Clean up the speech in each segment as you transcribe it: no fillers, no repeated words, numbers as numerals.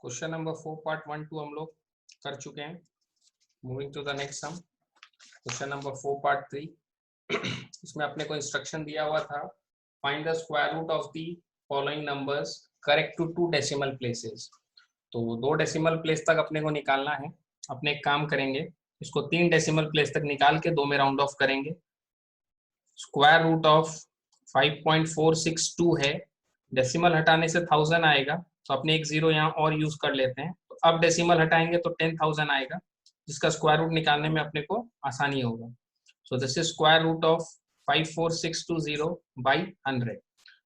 Question number 4 part 1 2 हम लोग कर चुके हैं। Moving to the next sum, question number 4 part 3। इसमें अपने को इंस्ट्रक्शन दिया हुआ था, find the square root of the following numbers correct to 2 decimal places. तो 2 डेसिमल प्लेस तक अपने को निकालना है। अपने एक काम करेंगे, इसको 3 डेसिमल प्लेस तक निकाल के 2 में राउंड ऑफ करेंगे। स्क्वायर रूट ऑफ 5.462 है, डेसिमल हटाने से 1000 आएगा, तो अपने एक जीरो यहाँ और यूज कर लेते हैं। तो अब डेसिमल हटाएंगे तो 10,000 आएगा, जिसका स्क्वायर रूट निकालने में अपने को आसानी होगा। So this is square root of 54620 by 100।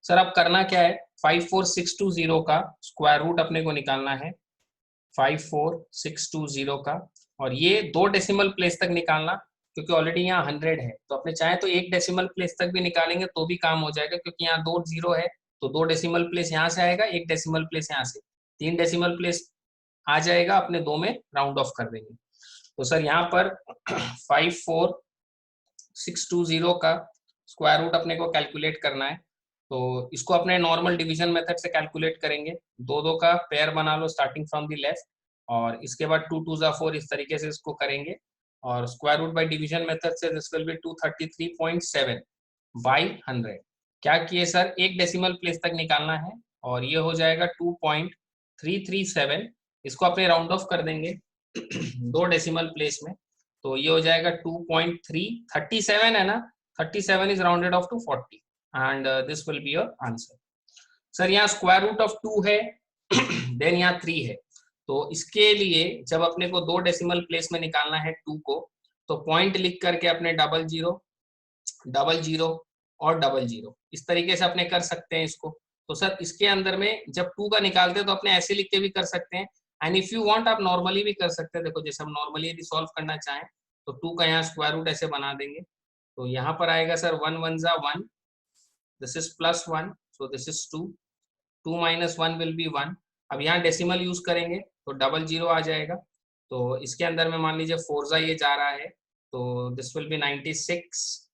Sir अब करना क्या है, 54620 का स्क्वायर रूट अपने को निकालना है 54620 का, और ये 2 डेसिमल प्लेस तक निकालना, क्योंकि ऑलरेडी यहाँ 100 है। तो अपने चाहे तो 1 डेसिमल प्लेस तक भी निकालेंगे तो भी काम हो जाएगा, क्योंकि यहाँ 2 जीरो है, तो 2 डेसिमल प्लेस यहाँ से आएगा, 1 डेसिमल प्लेस यहाँ से, 3 डेसिमल प्लेस आ जाएगा, अपने 2 में राउंड ऑफ कर देंगे। तो सर यहाँ पर 54620 का स्क्वायर रूट अपने को कैलकुलेट करना है। तो इसको अपने नॉर्मल डिवीजन मेथड से कैलकुलेट करेंगे। 2 का पेयर बना लो स्टार्टिंग फ्रॉम द लेफ्ट, और इसके बाद 2 2 जा 4, इस तरीके से इसको करेंगे। और square root by division method से दिस विल बी 233.7 बाई 100। क्या किए सर, एक डेसिमल प्लेस तक निकालना है, और ये हो जाएगा 2.337। इसको अपने राउंड ऑफ कर देंगे 2 डेसिमल प्लेस में, तो ये हो जाएगा 2.337 है ना, 37 is rounded off to 40 and this will be your answer. Sir यहाँ स्क्वायर रूट ऑफ 2 है, देन यहाँ 3 है, तो इसके लिए जब अपने को 2 डेसिमल प्लेस में निकालना है 2 को, तो पॉइंट लिख करके अपने 00 00 और 00 इस तरीके से अपने कर सकते हैं इसको। तो सर इसके अंदर में जब 2 का निकालते हैं तो अपने ऐसे लिख के भी कर सकते हैं, एंड इफ यू वांट आप नॉर्मली भी कर सकते हैं। देखो जैसे हम नॉर्मली यदि सॉल्व करना चाहें तो 2 का यहाँ स्क्वायर रूट ऐसे बना देंगे, तो यहाँ पर आएगा सर 1 1 जा 1, this is +1, so this is 2, 2 minus 1 will be 1। अब यहाँ डेसिमल यूज करेंगे तो 00 आ जाएगा, तो इसके अंदर में मान लीजिए 4 जा ये जा रहा है, तो दिस विल बी 96।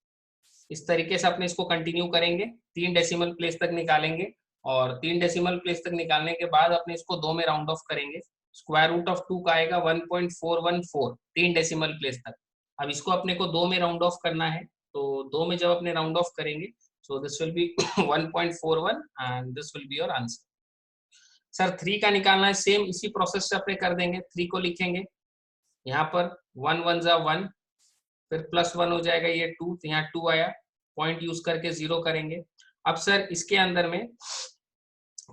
इस तरीके से अपने इसको कंटिन्यू करेंगे, 3 डेसिमल प्लेस तक निकालेंगे, और 3 डेसिमल प्लेस तक निकालने के बाद अपने इसको 2 में राउंड ऑफ करेंगे। स्क्वायर रूट ऑफ 2 का आएगा 1.414, 3 डेसिमल प्लेस तक। अब इसको अपने को 2 में राउंड ऑफ करना है, तो 2 में जब अपने राउंड ऑफ करेंगे, so this will be 1.41 and this will be your answer। Sir 3 का निकालना है, सेम इसी प्रोसेस से अपने कर देंगे। 3 को लिखेंगे यहाँ पर 1 1 जा 1, फिर +1 हो जाएगा ये 2, तो यहाँ 2 आया, पॉइंट यूज करके 0 करेंगे। अब सर इसके अंदर में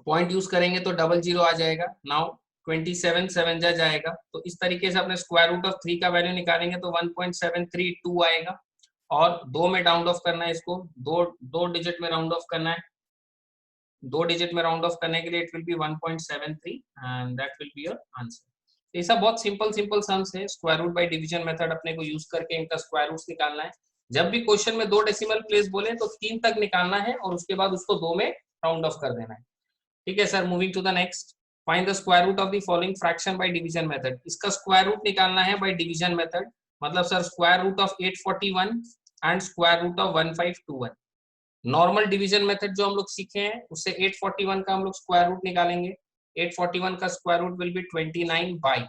पॉइंट यूज करेंगे तो 00 आ जाएगा। नाउ 27 7 जा जाएगा, तो इस तरीके से अपने स्क्वायर रूट ऑफ 3 का वैल्यू निकालेंगे तो 1.732 आएगा, और 2 में राउंड ऑफ करना है इसको, दो डिजिट में राउंड ऑफ करना है। 2 डिजिट में राउंड ऑफ करने के लिए it will be 1.73 and that will be your answer. ये सब बहुत सिंपल सम्स है, square root by division method अपने को यूज करके इनका स्क्वायर रूट्स निकालना है। जब भी क्वेश्चन में 2 डेसिमल प्लेस बोले तो 3 तक निकालना है, और उसके बाद उसको 2 में राउंड ऑफ कर देना है। ठीक है sir, moving to the next, find the square root of the following fraction by division method. इसका स्क्वायर रूट निकालना है बाय डिवीजन मेथड, मतलब sir square root of 841 and square root of 1521। Normal division method जो हम लोग सीखे हैं उससे 841 का हम लोग स्क्वायर रूट निकालेंगे। 841 का square root will be 29 by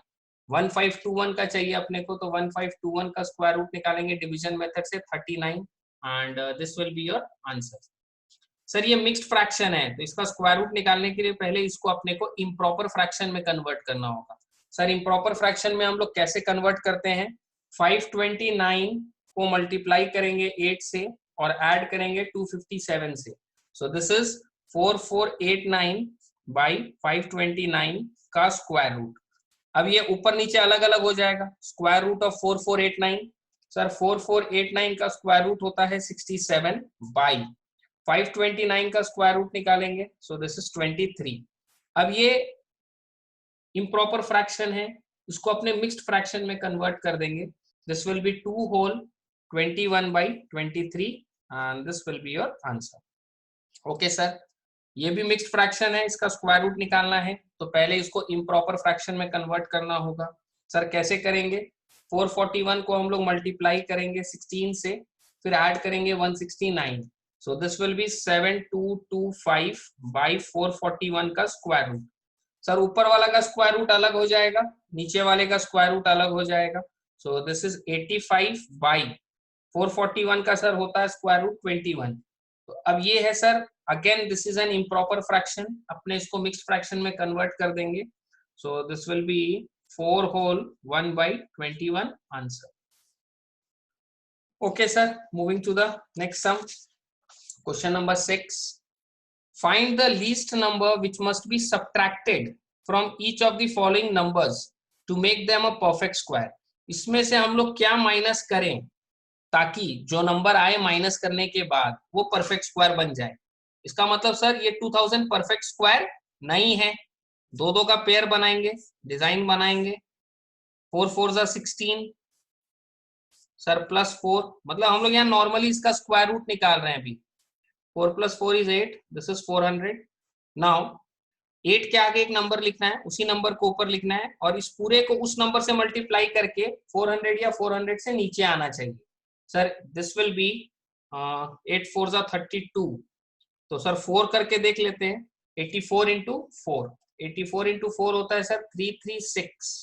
1521 का चाहिए अपने को, तो 1521 का स्क्वायर रूट निकालेंगे डिवीजन मेथड से 39 and this will be your answer. Sir ये मिक्स्ड फ्रैक्शन है, तो इसका स्क्वायर रूट निकालने के लिए पहले इसको अपने को इम्प्रॉपर फ्रैक्शन में कन्वर्ट करना होगा। सर इम्प्रॉपर फ्रैक्शन में हम लोग कैसे कन्वर्ट करते हैं, 529 को मल्टीप्लाई करेंगे 8 से और ऐड करेंगे 257 से, सो दिस इज 4489 बाई 529 का स्क्वायर रूट। अब ये ऊपर नीचे अलग अलग हो जाएगा। स्क्वायर रूट ऑफ 4489, सर 4489 का स्क्वायर रूट होता है 67 बाई 529 का स्क्वायर रूट निकालेंगे, सो दिस इज 23। अब ये इम्प्रॉपर फ्रैक्शन है, इसको अपने मिक्स्ड फ्रैक्शन में कन्वर्ट कर देंगे। This will be 2 whole 21 by 23 and this will be your answer। Okay sir, ये भी मिक्स्ड फ्रैक्शन है, इसका स्क्वायर रूट निकालना है, तो पहले इसको इम्प्रॉपर फ्रैक्शन में कन्वर्ट करना होगा। सर कैसे करेंगे, 441 को हम लोग मल्टीप्लाई करेंगे 16 से, फिर ऐड करेंगे 169, सो दिस विल बी 7225 by 441 का स्क्वायर रूट। सर ऊपर वाला का स्क्वायर रूट अलग हो जाएगा, नीचे वाले का स्क्वायर रूट अलग हो जाएगा। सो दिस इज 85 बाई 441 का सर होता है स्क्वायर रूट 21। तो अब ये है sir, again this is an improper fraction, अपने इसको मिक्स्ड फ्रैक्शन में कन्वर्ट कर देंगे। So this will be 4 whole 1 by 21 answer. Okay, sir. Moving to the next sum. Question number 6. Find the least number which must be subtracted from each of the following numbers to make them a perfect square. इसमें से हम लोग क्या minus करें ताकि जो number आए minus करने के बाद वो परफेक्ट स्क्वायर बन जाए। इसका मतलब सर ये 2000 परफेक्ट स्क्वायर नहीं है। दो दो का पेयर बनाएंगे, डिजाइन बनाएंगे। 4 4 16 सर +4, मतलब हम लोग यहाँ नॉर्मली इसका स्क्वायर रूट निकाल रहे हैं अभी। 4 + 4 is 8, दिस इज 400। नाउ 8 के आगे एक नंबर लिखना है, उसी नंबर को ऊपर लिखना है और इस पूरे को उस नंबर से मल्टीप्लाई करके 400 या 400 से नीचे आना चाहिए। Sir this will B 8 4 32। तो सर 4 करके देख लेते हैं। 84 इंटू 4, 84 इंटू 4 होता है सर 336।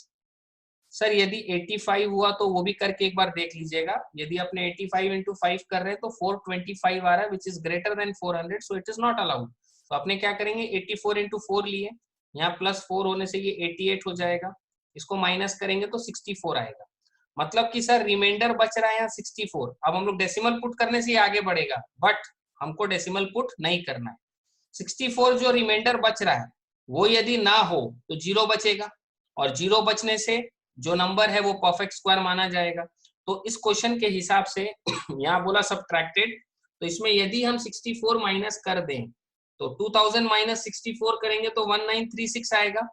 सर यदि 85 हुआ तो वो भी करके एक बार देख लीजिएगा। यदि अपने 85 इंटू 5 कर रहे हैं तो 425 आ रहा है which is greater than 400, so it is not allowed. तो अपने क्या करेंगे, 84 इंटू 4 लिए, यहाँ +4 होने से ये 88 हो जाएगा। इसको माइनस करेंगे तो 64 आएगा। मतलब कि सर रिमाइंडर बच रहा है यहाँ 64। अब हम लोग डेसिमल पुट करने से ये आगे बढ़ेगा, बट हमको डेसिमल पुट नहीं करना है। 64 जो रिमाइंडर बच रहा है वो यदि ना हो तो 0 बचेगा, और 0 बचने से जो नंबर है वो परफेक्ट स्क्वायर माना जाएगा। तो इस क्वेश्चन के हिसाब से यहाँ बोला सब्ट्रैक्टेड, तो इसमें यदि हम 64 माइनस कर दें तो 2000 माइनस 64 करेंगे तो 1936 आएगा।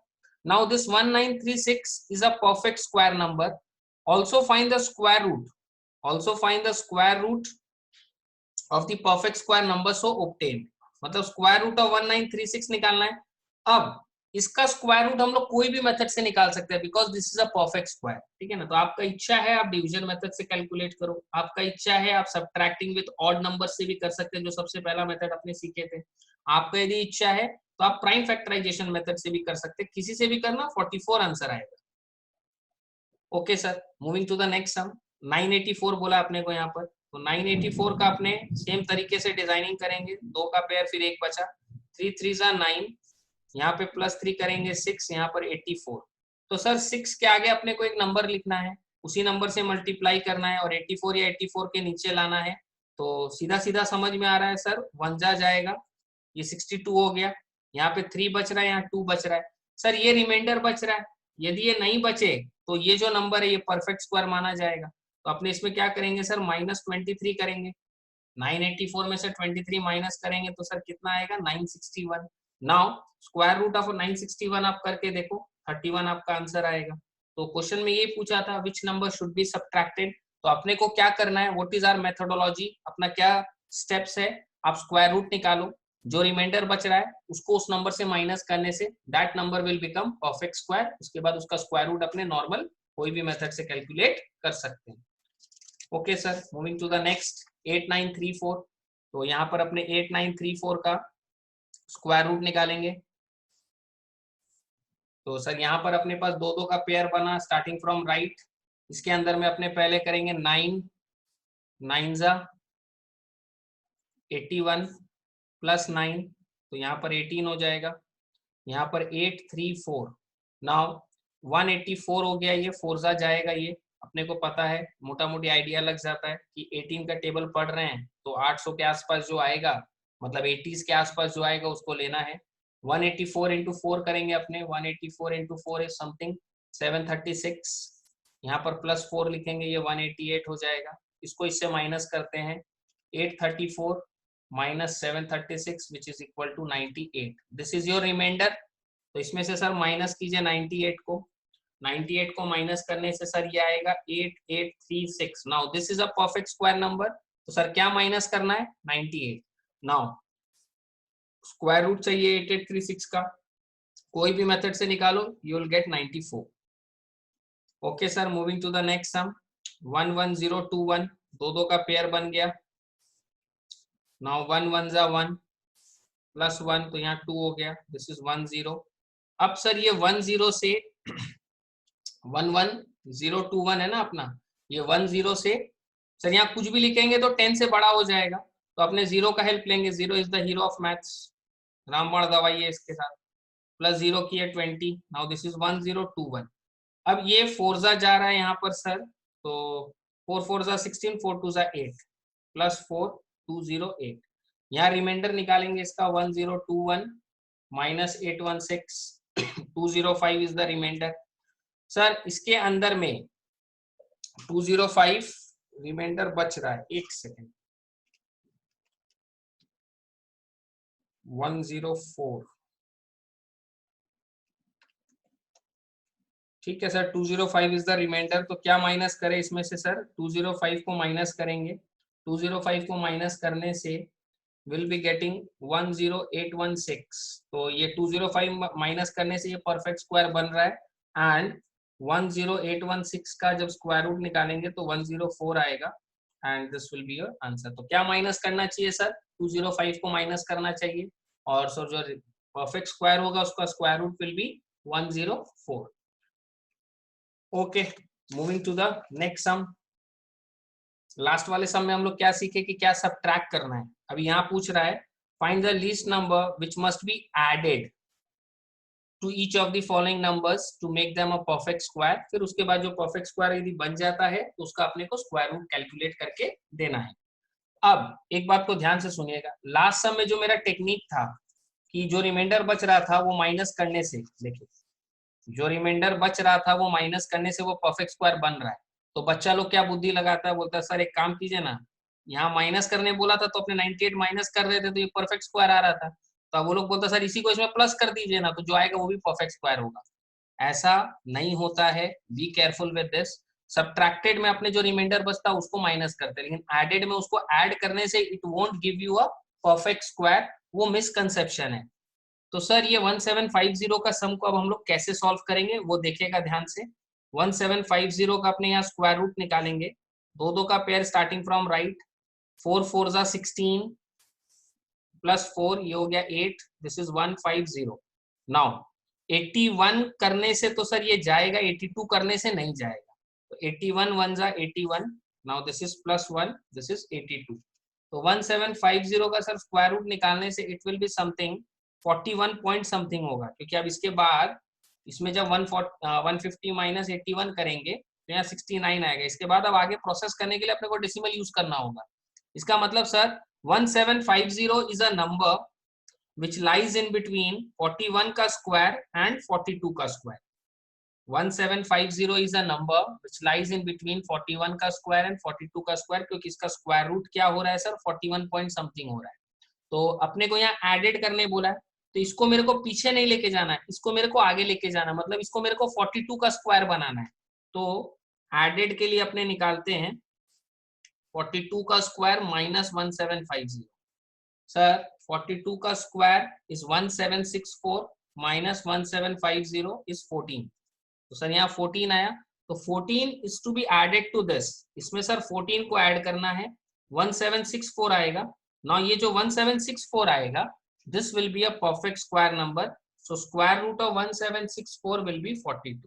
Now this 1936 is a perfect square number. Also find the square root, also find the square root of the perfect square number so obtained. मतलब स्क्वायर रूट ऑफ 1936 निकालना है। अब इसका स्क्वायर रूट हम लोग कोई भी मेथड से निकाल सकते हैं because this is a perfect square, ठीक है ना। तो आपका इच्छा है आप डिवीजन मेथड से कैलकुलेट करो, आपका इच्छा है आप सब्ट्रैक्टिंग विद ऑड नंबर से भी कर सकते हैं जो सबसे पहला मेथड अपने सीखे थे। आपका यदि इच्छा है तो आप प्राइम फैक्टराइजेशन मेथड से भी कर सकते हैं, किसी से भी करना, 44 आंसर आएगा। Okay sir, moving to the next sum. 984 बोला अपने को यहाँ पर, तो 984 का अपने सेम तरीके से डिजाइनिंग करेंगे। 2 का पेयर फिर 1 बचा, 3 3 9, यहाँ पे +3 करेंगे 6, यहाँ पर 84। तो सर 6 के आगे अपने को एक नंबर लिखना है, उसी नंबर से मल्टीप्लाई करना है और 84 या 84 के नीचे लाना है। तो सीधा सीधा समझ में आ रहा है सर, 1 जा जाएगा, ये 62 हो गया। यहाँ पे 3 बच रहा है, यहाँ 2 बच रहा है। सर ये रिमाइंडर बच रहा है, यदि ये नहीं बचे तो ये जो नंबर है ये परफेक्ट स्क्वायर माना जाएगा। तो अपने इसमें क्या करेंगे सर, -23 करेंगे। 984 में से 23 माइनस करेंगे तो सर कितना आएगा, 961। नाउ स्क्वायर रूट ऑफ 961 आप करके देखो, 31 आपका आंसर आएगा। तो क्वेश्चन में ये पूछा था which number should be subtracted. तो अपने को क्या करना है, व्हाट इज आवर मेथोडोलॉजी, अपना क्या स्टेप्स है, आप स्क्वायर रूट निकालो, जो रिमाइंडर बच रहा है उसको उस नंबर से माइनस करने say that number will become perfect square. उसके बाद उसका स्क्वायर रूट अपने नॉर्मल कोई भी मेथड से कैलकुलेट कर सकते हैं। Okay sir, moving to the next 8934। तो यहाँ पर अपने 8934 का स्क्वायर रूट निकालेंगे। तो सर यहाँ पर अपने पास 2 2 का पेयर बना स्टार्टिंग फ्रॉम राइट। इसके अंदर में अपने पहले करेंगे 9 9 जा 81 +9, तो यहाँ पर 18 हो जाएगा। यहाँ पर 834, नाउ 184 हो गया, ये 4 जा जाएगा, ये अपने को पता है, मोटा मोटी आइडिया लग जाता है कि 18 का टेबल पढ़ रहे हैं तो 800 के आसपास जो आएगा, मतलब 80s के आसपास जो आएगा उसको लेना है। 184 इंटू 4 करेंगे अपने, 184 इंटू 4 इज समथिंग 736। यहाँ पर +4 लिखेंगे, ये 188 हो जाएगा। इसको इससे माइनस करते हैं, 834 minus 736 which is equal to 98। This is your remainder. तो इसमें से सर माइनस कीजिए 98 को, 98 को माइनस करने से सर ये आएगा 8836। Now this is a perfect square number. तो सर क्या माइनस करना है, 98। नाउ स्क्वायर रूट चाहिए 8836 का, कोई भी मेथड से निकालो, you will get 94। Okay sir, moving to the next sum. 11021, 2 2 का पेयर बन गया। नाउ 1 1 जा 1 +1, तो यहाँ 2 हो गया, दिस इज 10। अब सर ये 10 से 11021 है ना अपना, ये 10 से सर यहाँ कुछ भी लिखेंगे तो 10 से बड़ा हो जाएगा, तो अपने जीरो का हेल्प लेंगे। Zero is the hero of maths, रामबाण दवाई है इसके साथ। प्लस जीरो की है 20, नाउ दिस इज 1021। अब ये फोरजा जा रहा है यहाँ पर सर, तो 4 4 जा 16, 4 2 जा 8, प्लस 4 208। यहाँ रिमाइंडर निकालेंगे इसका 1021 minus 816 205 is the remainder. Sir इसके अंदर में 205 रिमाइंडर बच रहा है, एक सेकेंड, 104, ठीक है सर, 205 इज द रिमाइंडर। तो क्या माइनस करें इसमें से सर, 205 को माइनस करेंगे, 205 को माइनस करने से विल बी गेटिंग 10816। तो ये 205 माइनस करने से ये परफेक्ट स्क्वायर बन रहा है, एंड 10816 का जब स्क्वायर रूट निकालेंगे तो 104 आएगा, and this will be your answer. तो क्या माइनस करना चाहिए सर, 205 को माइनस करना चाहिए, और सर जो परफेक्ट स्क्वायर होगा उसका square root will be 104। Okay, moving to the next sum. Last वाले सम में हम लोग क्या सीखे कि क्या सबट्रैक्ट करना है। अभी यहाँ पूछ रहा है find the least number which must be added to each of the following numbers to make them a perfect square. फिर उसके बाद जो परफेक्ट स्क्वायर यदि बन जाता है तो उसका अपने को स्क्वायर रूट कैलकुलेट करके देना है। अब एक बात को ध्यान से सुनिएगा, लास्ट सम में जो मेरा टेक्निक था कि जो रिमाइंडर बच रहा था वो माइनस करने से, देखिए जो रिमाइंडर बच रहा था वो माइनस करने से वो परफेक्ट स्क्वायर बन रहा है। तो बच्चा लोग क्या बुद्धि लगाता है, बोलता है सर एक काम कीजिए ना, यहाँ माइनस करने बोला था तो अपने 98 माइनस कर रहे थे तो ये परफेक्ट स्क्वायर आ रहा था, तो वो लोग बोलता सर इसी को इसमें प्लस कर दीजिए ना, तो जो आएगा वो भी परफेक्ट स्क्वायर होगा। ऐसा नहीं होता है, be careful with this. Subtracted में अपने जो रिमाइंडर बचता है उसको माइनस करते हैं, लेकिन एडेड में उसको ऐड करने से it won't give you a perfect square, वो मिसकंसेप्शन है। तो सर ये 1750 का सम को अब हम लोग कैसे सॉल्व करेंगे वो देखिएगा ध्यान से। 1750 का अपने यहाँ स्क्वायर रूट निकालेंगे, दो दो का पेयर स्टार्टिंग फ्रॉम राइट, 4 4 जा 16 प्लस 4 ये हो गया 8, दिस इज 150। नाउ 81 करने से तो सर ये जाएगा, 82 करने से नहीं जाएगा, तो 81 1 जा 81, now this is plus 1, this is 82। तो 1750 का सर स्क्वायर रूट निकालने से it will be something 41 point something होगा, क्योंकि अब इसके बाद इसमें जब 150 माइनस 81 करेंगे तो यहाँ 69 आएगा। इसके बाद अब आगे प्रोसेस करने के लिए अपने को डेसिमल यूज करना होगा। इसका मतलब sir 1750 is a number which lies in between 41 का स्क्वायर एंड 42 का square. 1750 is a number which lies in between 41 का स्क्वायर एंड 42 का स्क्वायर, क्योंकि इसका स्क्वायर रूट क्या हो रहा है सर, 41 पॉइंट समथिंग हो रहा है। तो अपने को यहाँ एडेड करने बोला है, तो इसको मेरे को पीछे नहीं लेके जाना है, इसको मेरे को आगे लेके जाना है, मतलब इसको मेरे को 42 का स्क्वायर बनाना है। तो एडेड के लिए अपने निकालते हैं 42 का स्क्वायर माइनस 1750। सर 42 का स्क्वायर इज 1764 माइनस 1750 इज 14, तो सर यहाँ 14 आया, तो 14 is to be added to this, इसमें सर 14 को ऐड करना है, 1764 आएगा। नाउ ये जो 1764 आएगा this will be a perfect square number, so square root of 1764 will be 42।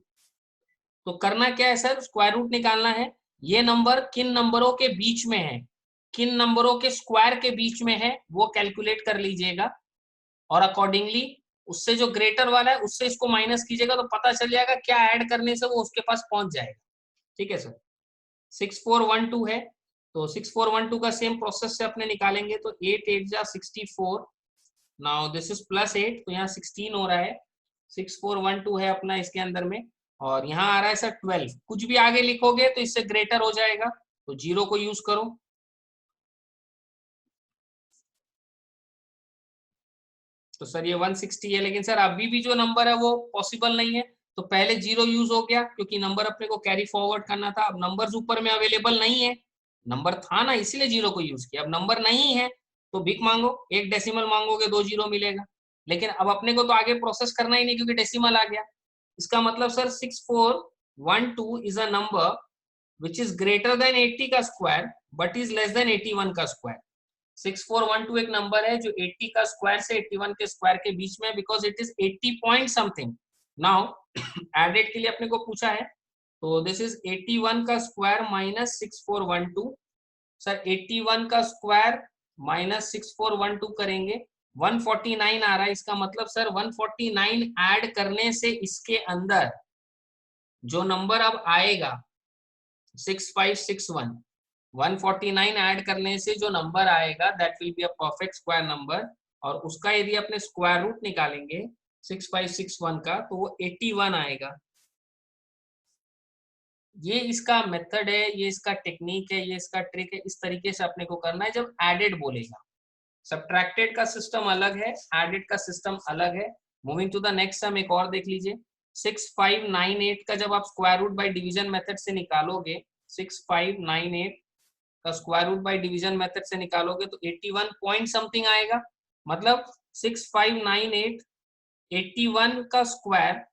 तो करना क्या है सर, स्क्वायर रूट निकालना है, ये नंबर किन नंबरों के बीच में है, किन नंबरों के स्क्वायर के बीच में है वो कैलकुलेट कर लीजिएगा, और अकॉर्डिंगली उससे जो ग्रेटर वाला है उससे इसको माइनस कीजिएगा, तो पता चल जाएगा क्या ऐड करने से वो उसके पास पहुंच जाएगा। ठीक है सर, 6412 है, तो 6412 का सेम प्रोसेस से अपने निकालेंगे, तो 8 8 जा 64, नाउ दिस इज प्लस 8, तो यहाँ 16 हो रहा है, 6412 है अपना इसके अंदर में, और यहाँ आ रहा है सर 12। कुछ भी आगे लिखोगे तो इससे ग्रेटर हो जाएगा, तो जीरो को यूज करो। तो सर ये 160 है, लेकिन सर अभी भी जो नंबर है वो पॉसिबल नहीं है, तो पहले जीरो यूज हो गया क्योंकि नंबर अपने को कैरी फॉरवर्ड करना था। अब नंबर्स ऊपर में अवेलेबल नहीं है, नंबर था ना इसीलिए जीरो को यूज किया, अब नंबर नहीं है तो भीख मांगो, एक डेसिमल मांगोगे 2 जीरो मिलेगा, लेकिन अब अपने को तो आगे प्रोसेस करना ही नहीं क्योंकि डेसिमल आ गया। इसका मतलब sir 6412 is a number which is greater than 80 का square but is less than 81 का स्क्वायर। 6412 एक नंबर है जो 80 का स्क्वायर से 81 के स्क्वायर के बीच में, because it is 80 point something. Now added के लिए अपने को पूछा है, तो दिस इज 81 का स्क्वायर माइनस 6412। सर 81 का स्क्वायर माइनस 6412 करेंगे 149 आ रहा है। इसका मतलब सर 149 ऐड करने से इसके अंदर जो नंबर अब आएगा 6561, 149 ऐड करने से जो नंबर आएगा that will be a perfect square number, और उसका यदि अपने स्क्वायर रूट निकालेंगे 6561 का तो वो 81 आएगा। ये इसका मेथड है, ये इसका टेक्निक है, ये इसका ट्रिक है। इस तरीके से अपने को करना है जब एडेड बोलेगा। सब्ट्रैक्टेड का सिस्टम अलग है, एडेड का सिस्टम अलग है। Moving to the next sum, एक और देख लीजिए। 6598 का जब आप square root by division method से निकालोगे, 6598 का square root by division method से निकालोगे तो 81 पॉइंट समथिंग आएगा। मतलब 6598 81 का स्क्वायर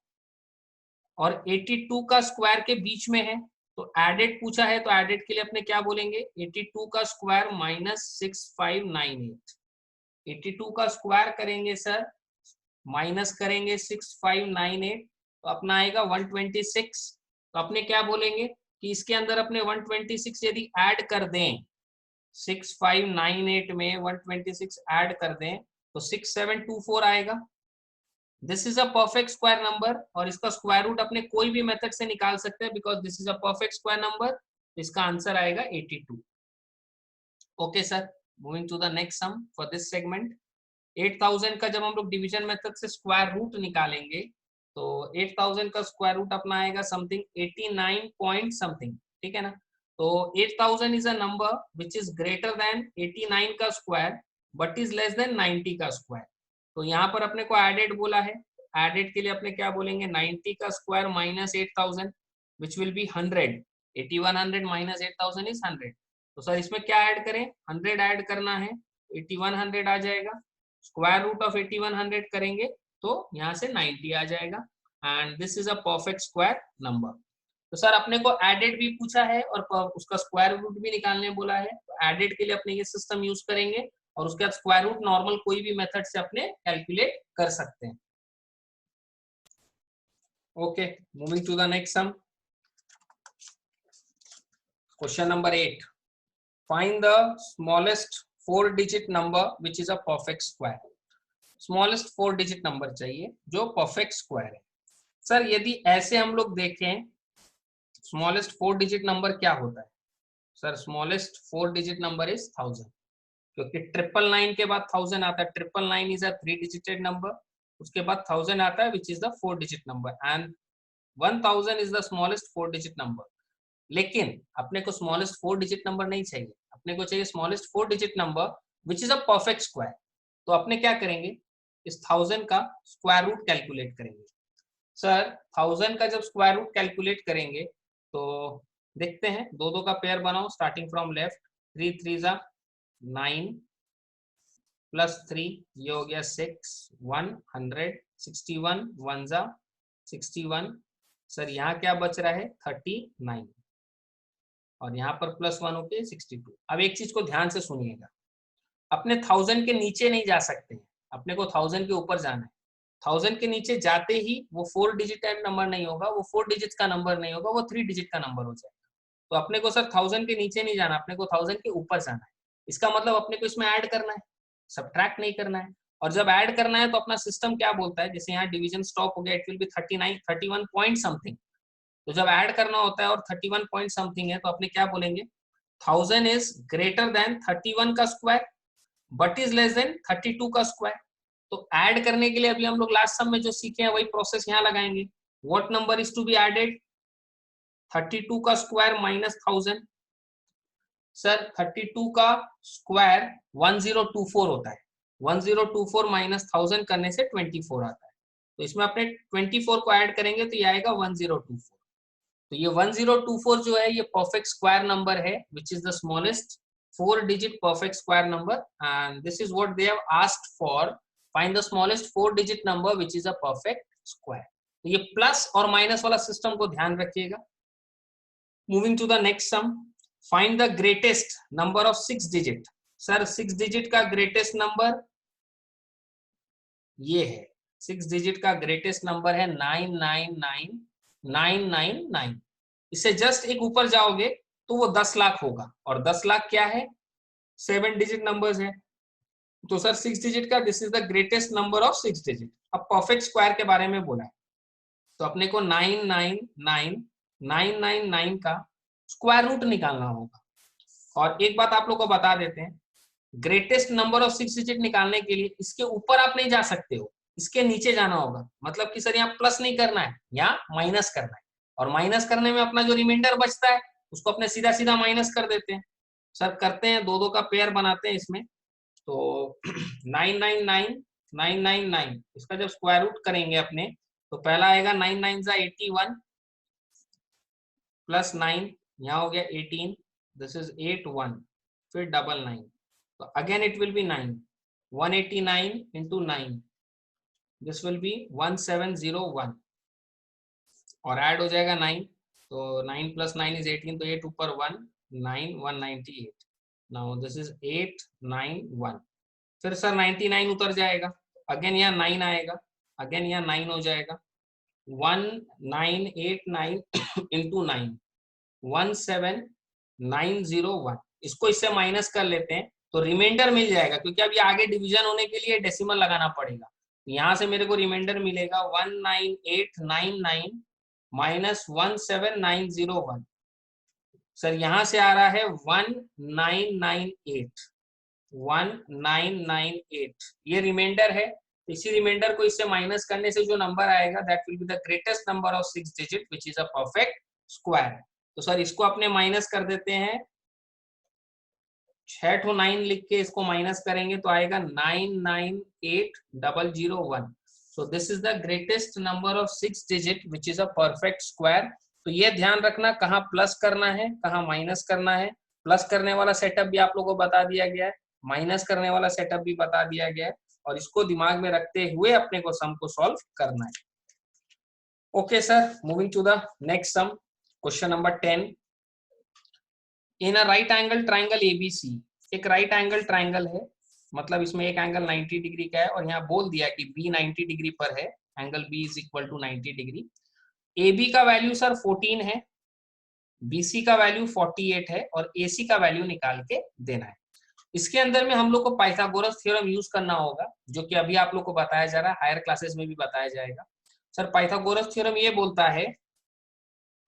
और 82 का स्क्वायर के बीच में है। तो एडेड पूछा है तो एडेड के लिए अपने क्या बोलेंगे, 82 का स्क्वायर माइनस 6598। 82 का स्क्वायर करेंगे सर, माइनस करेंगे 6598 तो अपना आएगा 126। तो अपने क्या बोलेंगे कि इसके अंदर अपने 126 यदि ऐड कर दें, 6598 में 126 ऐड कर दें तो 6724 आएगा। This is a perfect square number, और इसका स्क्वायर रूट अपने कोई भी मेथड से निकाल सकते हैं because this is a perfect square number. इसका आंसर आएगा 82। Okay sir, moving to the next sum for this segment. 8000 का जब हम लोग डिवीजन मेथड से स्क्वायर रूट निकालेंगे तो 8000 का स्क्वायर रूट अपना आएगा समथिंग 89 पॉइंट समथिंग, ठीक है ना। तो 8000 is a number which is greater than 89 का square but is less than 90 का स्क्वायर। तो यहाँ पर अपने को एडेड बोला है, एडेड के लिए अपने क्या बोलेंगे, 90 का square minus 8000 which will be 100। 8100 minus 8000 is 100। तो सर इसमें क्या ऐड करें, 100 ऐड करना है, 8100 आ जाएगा। स्क्वायर रूट ऑफ 8100 करेंगे तो यहाँ से 90 आ जाएगा, and this is a perfect square number. तो सर अपने को एडेड भी पूछा है और उसका स्क्वायर रूट भी निकालने बोला है, तो एडेड के लिए अपने ये सिस्टम यूज करेंगे और उसके बाद स्क्वायर रूट नॉर्मल कोई भी मेथड से अपने कैलकुलेट कर सकते हैं। Okay, moving to the next sum, question number 8। Find the smallest 4 digit number which is a perfect square. Smallest 4 digit number चाहिए जो परफेक्ट स्क्वायर है। सर यदि ऐसे हम लोग देखें, स्मॉलेस्ट 4 डिजिट नंबर क्या होता है sir, smallest 4 digit number is 1000, क्योंकि 999 के बाद 1000 आता है। 999 इज अ 3 डिजिटेड नंबर, उसके बाद 1000 आता है which is the 4 digit number, and 1000 is the smallest 4 digit number. लेकिन अपने को स्मॉलेस्ट 4 डिजिट नंबर नहीं चाहिए, अपने को चाहिए smallest 4 digit number which is a perfect square. तो अपने क्या करेंगे, इस 1000 का स्क्वायर रूट कैलकुलेट करेंगे। सर 1000 का जब स्क्वायर रूट कैलकुलेट करेंगे तो देखते हैं, दो दो का पेयर बनाओ स्टार्टिंग फ्रॉम लेफ्ट। 3 3 जा 9 प्लस 3 ये हो गया 6 100 61 1 जा 61। सर यहाँ क्या बच रहा है 39, और यहाँ पर प्लस 1 होके 62। अब एक चीज को ध्यान से सुनिएगा, अपने 1000 के नीचे नहीं जा सकते हैं, अपने को 1000 के ऊपर जाना है। 1000 के नीचे जाते ही वो 4 डिजिट का नंबर नहीं होगा, वो 4 डिजिट का नंबर नहीं होगा, वो 3 डिजिट का नंबर हो जाएगा। तो अपने को सर 1000 के नीचे नहीं जाना, अपने को 1000 के ऊपर जाना है। इसका मतलब अपने को इसमें ऐड करना है, सब्ट्रैक्ट नहीं करना है। और जब ऐड करना है तो अपना सिस्टम क्या बोलता है, जैसे यहाँ डिवीजन स्टॉप हो गया, it will B 39 31 point something. तो जब ऐड करना होता है और 31 पॉइंट समथिंग है तो अपने क्या बोलेंगे, 1000 इज ग्रेटर देन 31 का square but is less than 32 का स्क्वायर। तो ऐड करने के लिए अभी हम लोग लास्ट सम में जो सीखे हैं वही प्रोसेस यहाँ लगाएंगे। What number is to be added, 32 का स्क्वायर माइनस 1000। सर 32 का स्क्वायर 1024 होता है, 1024 माइनस 1000 करने से 24 आता है। तो इसमें अपने 24 को ऐड करेंगे तो ये आएगा 1024। तो ये 1024 जो है ये परफेक्ट स्क्वायर नंबर है which is the smallest 4 digit perfect square number, and this is what they have asked for, find the smallest 4 digit number which is a perfect square. तो ये प्लस और माइनस वाला system को ध्यान रखिएगा। Moving to the next sum, find the greatest number of 6 digit. Sir 6 digit का greatest number ये है, 6 डिजिट का ग्रेटेस्ट नंबर है 999999। इससे जस्ट एक ऊपर जाओगे तो वो 10 लाख होगा, और 10 लाख क्या है, 7 डिजिट नंबर्स है। तो सर 6 डिजिट का this is the greatest number of 6 digit. अब परफेक्ट स्क्वायर के बारे में बोला है, तो अपने को 999999 का स्क्वायर रूट निकालना होगा। और एक बात आप लोग को बता देते हैं, ग्रेटेस्ट नंबर ऑफ 6 डिजिट निकालने के लिए इसके ऊपर आप नहीं जा सकते हो, इसके नीचे जाना होगा। मतलब कि सर यहाँ प्लस नहीं करना है, यहाँ माइनस करना है, और माइनस करने में अपना जो रिमाइंडर बचता है उसको अपने सीधा सीधा माइनस कर देते हैं। सर करते हैं, दो दो का पेयर बनाते हैं इसमें। तो 999999, इसका जब स्क्वायर रूट करेंगे अपने, तो पहला आएगा 9 9 जा 81 प्लस 9, यहाँ हो गया 18, दिस इज 81, फिर डबल 9, तो again it will B 9, 189 into 9, this will B 1701, और ऐड हो जाएगा 9, तो 9 प्लस 9 इज 18, तो 8 ऊपर 1, 9, 198, नाउ दिस इज 891। फिर सर 99 उतर जाएगा, अगेन यहाँ 9 आएगा, अगेन यहाँ 9 हो जाएगा, 1989 इंटू 9, 17901। इसको इससे माइनस कर लेते हैं तो रिमाइंडर मिल जाएगा, क्योंकि अब ये आगे डिवीजन होने के लिए डेसिमल लगाना पड़ेगा। यहाँ से मेरे को रिमाइंडर मिलेगा 19899 माइनस 17901। सर यहाँ से आ रहा है 1998, 1998, ये रिमाइंडर है। इसी रिमाइंडर को इससे माइनस करने से जो नंबर आएगा that will be the greatest number of 6 digit which is a perfect square. तो सर इसको अपने माइनस कर देते हैं, 6 to 9 लिख के इसको माइनस करेंगे तो आएगा 998001। सो this is the greatest number of 6 digit which is a perfect square. तो ये ध्यान रखना कहाँ प्लस करना है कहाँ माइनस करना है। प्लस करने वाला सेटअप भी आप लोगों को बता दिया गया है, माइनस करने वाला सेटअप भी बता दिया गया है, और इसको दिमाग में रखते हुए अपने को सम को सॉल्व करना है। Okay sir, moving to the next sum, question number 10। In a right angle triangle ABC, एक राइट एंगल ट्राइंगल है, मतलब इसमें एक एंगल 90 डिग्री का है, और यहाँ बोल दिया कि बी 90 डिग्री पर है, angle B is equal to 90 degree. A B का वैल्यू सर 14 है, बीसी का वैल्यू 48 है, और एसी का वैल्यू निकाल के देना है। इसके अंदर में हम लोग को पाइथागोरस थ्योरम यूज करना होगा, जो कि अभी आप लोग को बताया जा रहा है, हायर क्लासेस में भी बताया जाएगा। सर पाइथागोरस थ्योरम ये बोलता है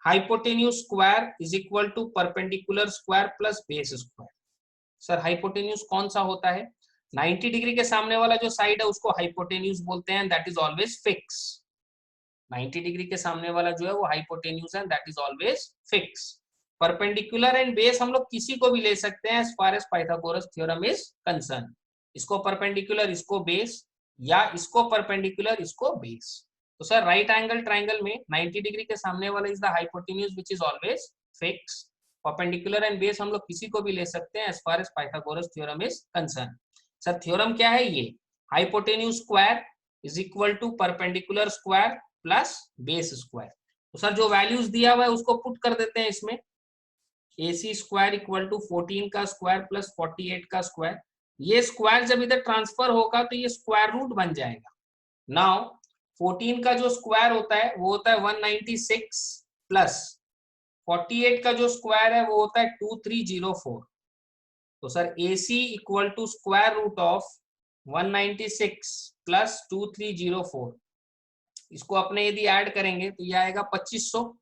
hypotenuse square is equal to perpendicular square plus base square. Sir hypotenuse कौन सा होता है, 90 डिग्री के सामने वाला जो साइड है उसको हाइपोटेन्यूज बोलते हैं, that is always fix. 90 degree के सामने वाला जो है वो हाइपोटेन्यूज है, that is always fix. Perpendicular and base हम लोग किसी को भी ले सकते हैं as far as Pythagoras theorem is concern. इसको परपेंडिकुलर इसको बेस, या इसको परपेंडिकुलर इसको बेस। तो सर राइट एंगल ट्राइंगल में 90 डिग्री के सामने वाला is the hypotenuse which is always fix. Perpendicular and base हम लोग किसी को भी ले सकते हैं as far as Pythagoras theorem is concern. Sir theorem क्या है ये, hypotenuse square is equal to perpendicular square plus base square. तो सर जो वैल्यूज दिया हुआ है उसको पुट कर देते हैं इसमें, AC स्क्वायर इक्वल टू 14 का स्क्वायर प्लस 48 का स्क्वायर। ये स्क्वायर जब इधर ट्रांसफर होगा तो ये स्क्वायर रूट बन जाएगा। नाउ 14 का जो स्क्वायर होता है वो होता है 196 प्लस 48 का जो स्क्वायर है वो होता है 2304। तो sir AC equal to square root of 196 plus 2304, इसको अपने यदि ऐड करेंगे तो ये आएगा 2500।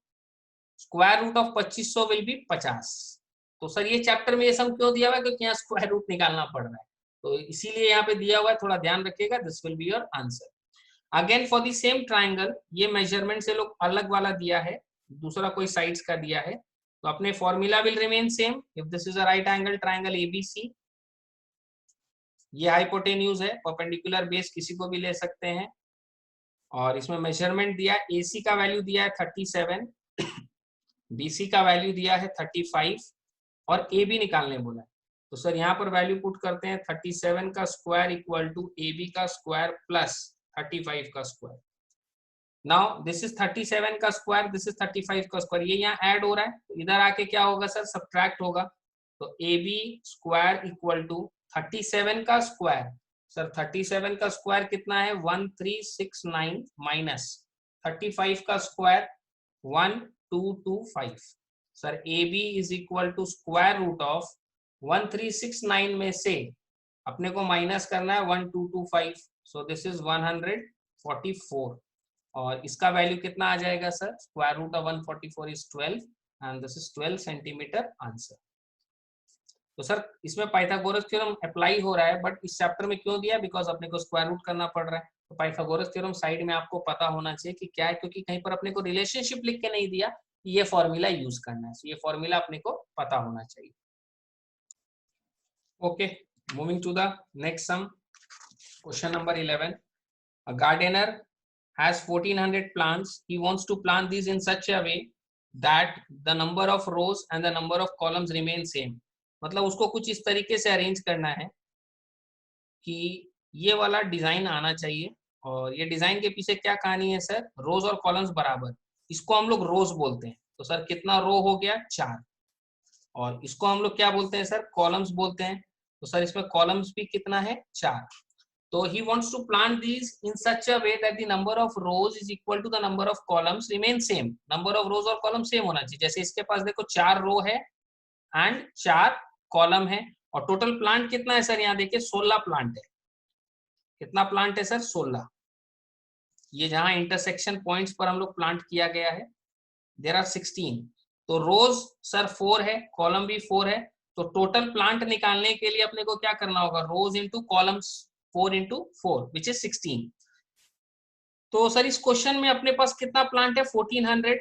Square root of 2500 will be 50। तो सर ये चैप्टर में ये सम क्यों दिया हुआ है, क्योंकि यहाँ स्क्वायर रूट निकालना पड़ रहा है, तो इसीलिए यहाँ पे दिया हुआ है, थोड़ा ध्यान रखिएगा, this will be your answer. Again for the same triangle, ये मेजरमेंट से लोग अलग वाला दिया है, दूसरा कोई साइड्स का दिया है, तो अपने formula will remain same. If this is a right angle triangle ABC, ये हाइपोटेन्यूज है, परपेंडिकुलर बेस किसी को भी ले सकते हैं, और इसमें मेजरमेंट दिया है, AC का वैल्यू दिया है 37, BC का वैल्यू दिया है 35, और AB निकालने बोला है। तो सर यहाँ पर वैल्यू पुट करते हैं, 37 का स्क्वायर इक्वल टू AB का स्क्वायर प्लस 35 का स्क्वायर। नाउ दिस इज 37 का स्क्वायर, दिस इज 35 का स्क्वायर, ये यहाँ ऐड हो रहा है, तो इधर आके क्या होगा सर, सब्ट्रैक्ट होगा। तो AB स्क्वायर इक्वल टू 37 का स्क्वायर, सर 37 का स्क्वायर कितना है 1369 माइनस 35 का square 1225। Sir A B is equal to square root of 1369 में से अपने को माइनस करना है 1225, सो दिस इज 144 और इसका वैल्यू कितना आ जाएगा sir, square root of 144 is 12 and this is 12 centimetre answer. तो सर इसमें पाइथागोरस थ्योरम अप्लाई हो रहा है, बट इस चैप्टर में क्यों दिया, बिकॉज अपने को स्क्वायर रूट करना पड़ रहा है। तो पाइथागोरस थ्योरम साइड में आपको पता होना चाहिए कि क्या है, क्योंकि कहीं पर अपने को रिलेशनशिप लिख के नहीं दिया, ये फॉर्मूला यूज करना है, तो ये फॉर्मूला अपने को पता होना चाहिए। Okay, moving to the next sum, question number 11। A gardener has 1400 plants. He wants to plant these in such a way that the number of rows and the number of columns remain same. मतलब उसको कुछ इस तरीके से arrange करना है कि ये वाला डिजाइन आना चाहिए, और ये डिजाइन के पीछे क्या कहानी है सर, रोज और कॉलम्स बराबर, इसको हम लोग रोज बोलते हैं। तो सर कितना रो हो गया 4, और इसको हम लोग क्या बोलते हैं सर, कॉलम्स बोलते हैं। तो सर इसमें कॉलम्स भी कितना है 4। तो he wants to plant these in such a way that the number of rows is equal to the number of columns remain same. Number of rows और column same होना चाहिए। जैसे इसके पास देखो 4 रो है एंड 4 कॉलम है, और टोटल प्लांट कितना है सर, यहाँ देखिए 16 प्लांट है। कितना प्लांट है सर, 16। ये जहां इंटरसेक्शन पॉइंट्स पर हम लोग प्लांट किया गया है, देयर आर 16। तो रोज सर 4 है, कॉलम भी 4 है, तो टोटल प्लांट निकालने के लिए अपने को क्या करना होगा, रोज into columns, 4 into 4 which is 16। तो सर इस क्वेश्चन में अपने पास कितना प्लांट है 1400।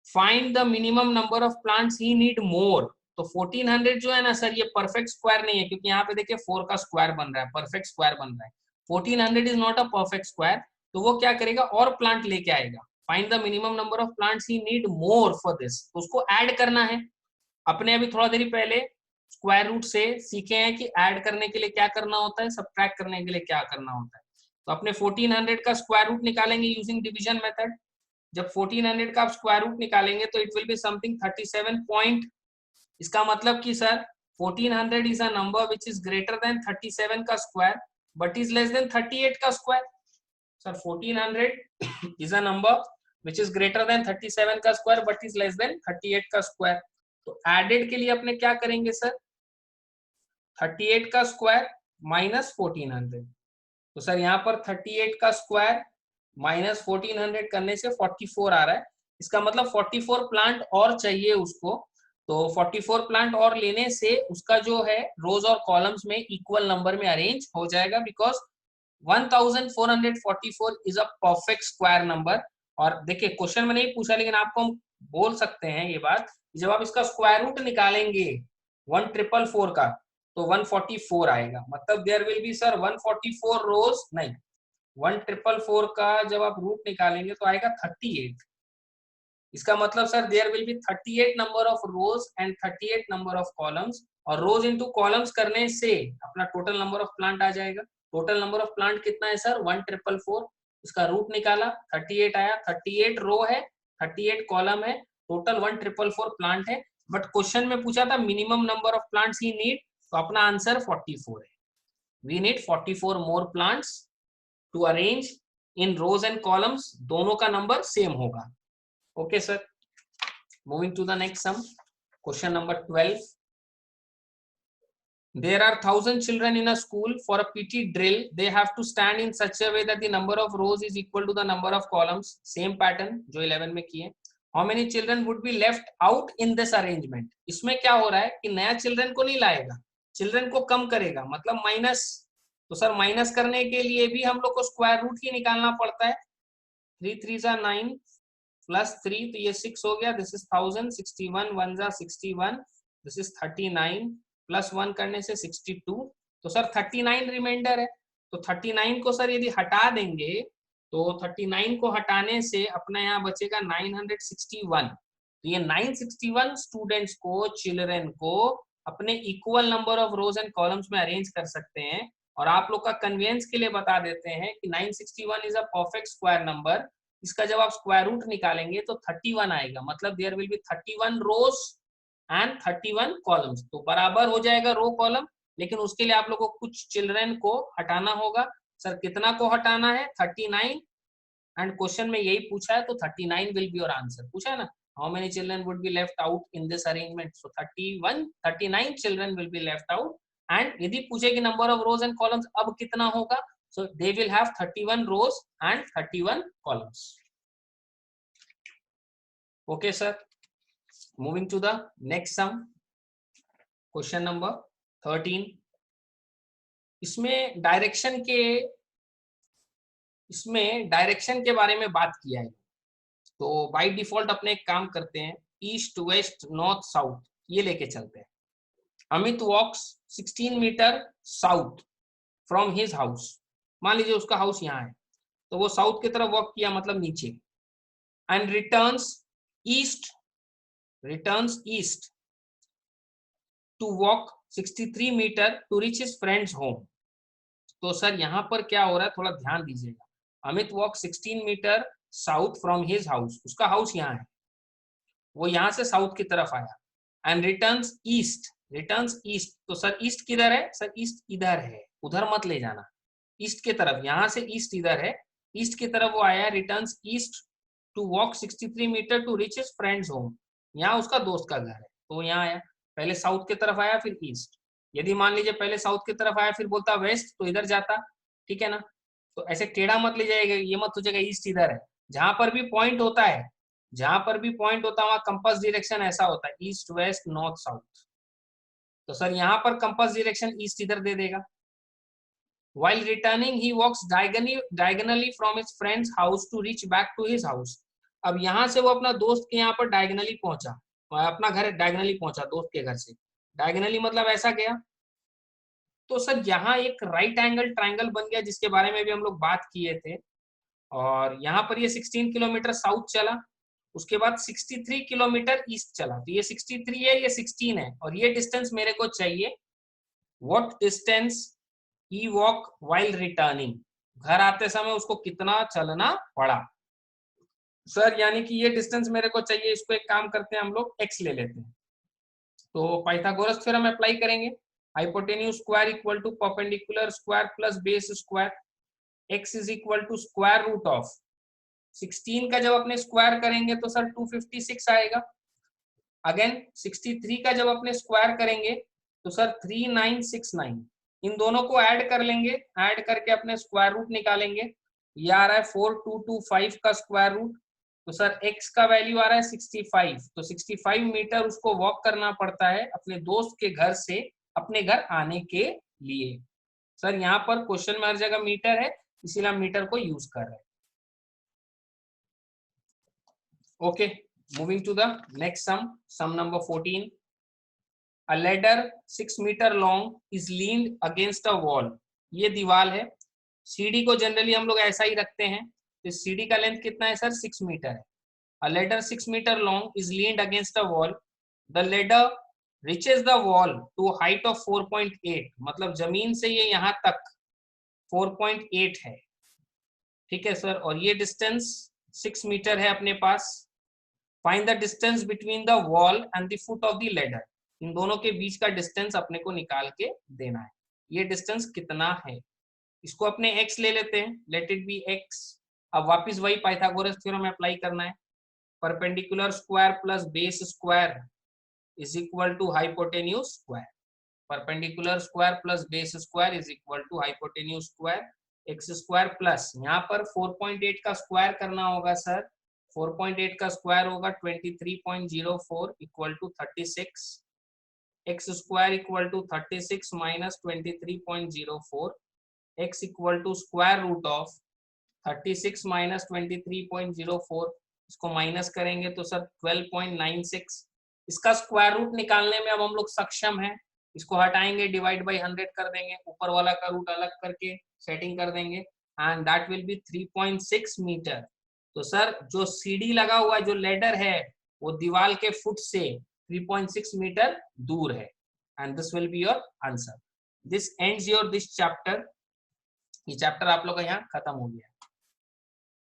Find the minimum number of plants he need more. तो 1400 जो है ना सर, ये परफेक्ट स्क्वायर नहीं है, क्योंकि यहाँ पे देखिए 4 का स्क्वायर बन रहा है, परफेक्ट स्क्वायर बन रहा है। 1400 is not a perfect square, तो वो क्या करेगा, और प्लांट लेके आएगा। Find the minimum number of plants he need more for this, तो उसको ऐड करना है। अपने अभी थोड़ा देरी पहले स्क्वायर रूट से सीखे हैं कि ऐड करने के लिए क्या करना होता है, सब्ट्रैक्ट करने के लिए क्या करना होता है। तो अपने 1400 का स्क्वायर रूट निकालेंगे यूजिंग डिवीजन मेथड। जब 1400 का आप स्क्वायर रूट निकालेंगे तो it will be something 37 point. इसका मतलब कि sir 1400 is a number which is greater than 37 का square but is less than 38 का square. Sir 1400 is a number which is greater than 37 का square but is less than 38 का square. तो added के लिए अपने क्या करेंगे सर, 38 का स्क्वायर माइनस 1400। तो सर यहाँ पर 38 का स्क्वायर माइनस 1400 करने से 44 आ रहा है। इसका मतलब 44 प्लांट और चाहिए उसको। तो 44 प्लांट और लेने से उसका जो है रोज और कॉलम्स में इक्वल नंबर में अरेंज हो जाएगा, because 1444 is a perfect square number. और देखिए क्वेश्चन में नहीं पूछा, लेकिन आपको हम बोल सकते हैं ये बात, जब आप इसका स्क्वायर रूट निकालेंगे 1444 का तो 144 आएगा। मतलब देयर विल बी सर 144 रोज, नहीं 1444 का जब आप रूट निकालेंगे तो आएगा 38। इसका मतलब sir there will be 38 number of rows and 38 number of columns, और रोज इनटू कॉलम्स करने से अपना टोटल नंबर ऑफ प्लांट आ जाएगा। टोटल नंबर ऑफ प्लांट कितना है सर 1444। इसका रूट निकाला 38 आया, 38 रो है, 38 कॉलम है, टोटल 1444 प्लांट है। बट क्वेश्चन में पूछा था minimum number of plants he need, तो अपना आंसर 44 है। We need 44 more plants to arrange in rows and columns, दोनों का नंबर सेम होगा। Okay sir, moving to the next sum, question number 12। There are 1000 children in a school. For a PT drill, they have to stand in such a way that the number of rows is equal to the number of columns. Same pattern जो 11 में किए। How many children would be left out in this arrangement? इसमें क्या हो रहा है कि नया चिल्ड्रन को नहीं लाएगा, चिल्ड्रन को कम करेगा, मतलब माइनस। तो सर माइनस करने के लिए भी हम लोग को स्क्वायर रूट ही निकालना पड़ता है। 3 3 जा 9 प्लस 3, तो ये 6 हो गया। दिस इज 1000, 61 1 जा 61, दिस इज 39 प्लस 1 करने से 62। तो सर 39 रिमाइंडर है। तो 39 को सर यदि हटा देंगे तो 39 को हटाने से अपना यहाँ बचेगा 961। तो ये 961 स्टूडेंट्स को, चिल्ड्रन को अपने equal number of rows and columns में अरेंज कर सकते हैं। और आप लोग का कन्वीनियंस के लिए बता देते हैं कि 961 is a perfect square number. इसका जब आप स्क्वायर रूट निकालेंगे तो 31 आएगा, मतलब there will be 31 rows and 31 columns. तो बराबर हो जाएगा रो कॉलम, लेकिन उसके लिए आप लोगों को कुछ चिल्ड्रन को हटाना होगा। सर कितना को हटाना है? 39, एंड क्वेश्चन में यही पूछा है, तो 39 विल बी योर आंसर। पूछा है ना, how many children would be left out in this arrangement? So 39 children will be left out. And यदि पूछे कि number of rows and columns अब कितना होगा, so they will have 31 rows and 31 columns. Okay sir, moving to the next sum, question number 13। इसमें direction के बारे में बात किया है। तो बाय डिफॉल्ट अपने एक काम करते हैं, ईस्ट वेस्ट नॉर्थ साउथ ये लेके चलते हैं। Amit walks 16 metre south from his house. मान लीजिए उसका हाउस यहाँ है, तो वो साउथ की तरफ वॉक किया, मतलब नीचे, and returns east to walk 63 metre to reach his friends home. तो सर यहाँ पर क्या हो रहा है, थोड़ा ध्यान दीजिएगा। Amit walk 16 metre south from his house, उसका हाउस यहाँ है, वो यहाँ से साउथ की तरफ आया, एंड रिटर्न्स ईस्ट। तो सर ईस्ट किधर है? सर ईस्ट इधर है, उधर मत ले जाना, ईस्ट की तरफ, यहाँ से ईस्ट इधर है, ईस्ट की तरफ वो आया, returns east to walk 63 metre to reach his friends home. यहाँ उसका दोस्त का घर है, तो यहाँ आया, पहले साउथ की तरफ आया फिर ईस्ट। यदि मान लीजिए पहले साउथ की तरफ आया फिर बोलता वेस्ट, तो इधर जाता, ठीक है ना। तो ऐसे टेढ़ा मत ले जाएगा, ये मत सोचेगा ईस्ट इधर है। जहां पर भी पॉइंट होता है वहां कंपास डायरेक्शन ऐसा होता है, ईस्ट वेस्ट नॉर्थ साउथ। तो सर यहाँ पर कंपास डायरेक्शन ईस्ट इधर दे देगा। While returning, he walks diagonally from his friend's house to reach back to his house. अब यहाँ से वो अपना दोस्त के यहाँ पर डायगनली पहुंचा, अपना घर डायगनली पहुंचा दोस्त के घर से। डायगनली मतलब ऐसा गया, तो सर यहाँ एक राइट एंगल ट्रायंगल बन गया, जिसके बारे में भी हम लोग बात किए थे। और यहाँ पर ये 16 किलोमीटर साउथ चला, उसके बाद 63 किलोमीटर ईस्ट चला। तो ये 63 है, ये 16 है, और ये डिस्टेंस मेरे को चाहिए। What distance he walk while returning, घर आते समय उसको कितना चलना पड़ा। सर यानी कि ये डिस्टेंस मेरे को चाहिए, इसको एक काम करते हैं हम लोग x ले लेते हैं। तो पाइथागोरस थ्योरम अप्लाई करेंगे, hypotenuse square equal to perpendicular square plus base square, x is equal to square root of 16 का जब अपने स्क्वायर करेंगे तो सर 256 आएगा। अगेन 63 का जब अपने स्क्वायर करेंगे तो सर 3969। इन दोनों को ऐड कर लेंगे, ऐड करके अपने स्क्वायर रूट निकालेंगे। ये आ रहा है 4225 का स्क्वायर रूट, तो सर x का वैल्यू आ रहा है 65। तो 65 मीटर उसको वॉक करना पड़ता है अपने दोस्त के घर से अपने घर आने के लिए। सर यहाँ पर क्वेश्चन में हर जगह मीटर है, इसीलिए हम मीटर को यूज कर रहे हैं। Okay, moving to the next sum number 14। A ladder 6 meter long is leaned against a wall. ये दीवार है, सीढ़ी को जनरली हम लोग ऐसा ही रखते हैं। तो सीढ़ी का लेंथ कितना है सर? 6 मीटर है। A ladder 6 meter long is leaned against a wall. The ladder reaches the wall to a height of 4.8, मतलब जमीन से ये यहाँ तक 4.8 है, ठीक है सर। और ये डिस्टेंस 6 मीटर है अपने पास। Find the distance between the wall and the foot of the ladder. इन दोनों के बीच का डिस्टेंस अपने को निकाल के देना है। ये डिस्टेंस कितना है, इसको अपने x ले लेते हैं, लेट इट बी x। अब वापस वही पाइथागोरस थ्योरम अप्लाई करना है, perpendicular square plus base square is equal to hypotenuse square. Perpendicular square plus base square is equal to hypotenuse square, x square plus यहाँ पर 4.8 का स्क्वायर करना होगा सर। 4.8 का स्क्वायर होगा 23.04 equal to 36, x square equal to 36 minus 23.04, x equal to square root of 36 minus 23.04, इसको minus करेंगे तो सर 12.96। इसका स्क्वायर रूट निकालने में अब हम लोग सक्षम हैं, इसको हटाएंगे, डिवाइड बाय 100 कर देंगे, ऊपर वाला का रूट अलग करके सेटिंग कर देंगे, and that will be 3.6 metre. तो सर जो सीढ़ी लगा हुआ जो लेडर है वो दीवार के फुट से 3.6 मीटर दूर है, and this will be your answer. This ends your this chapter. ये चैप्टर आप लोग का यहाँ खत्म हो गया।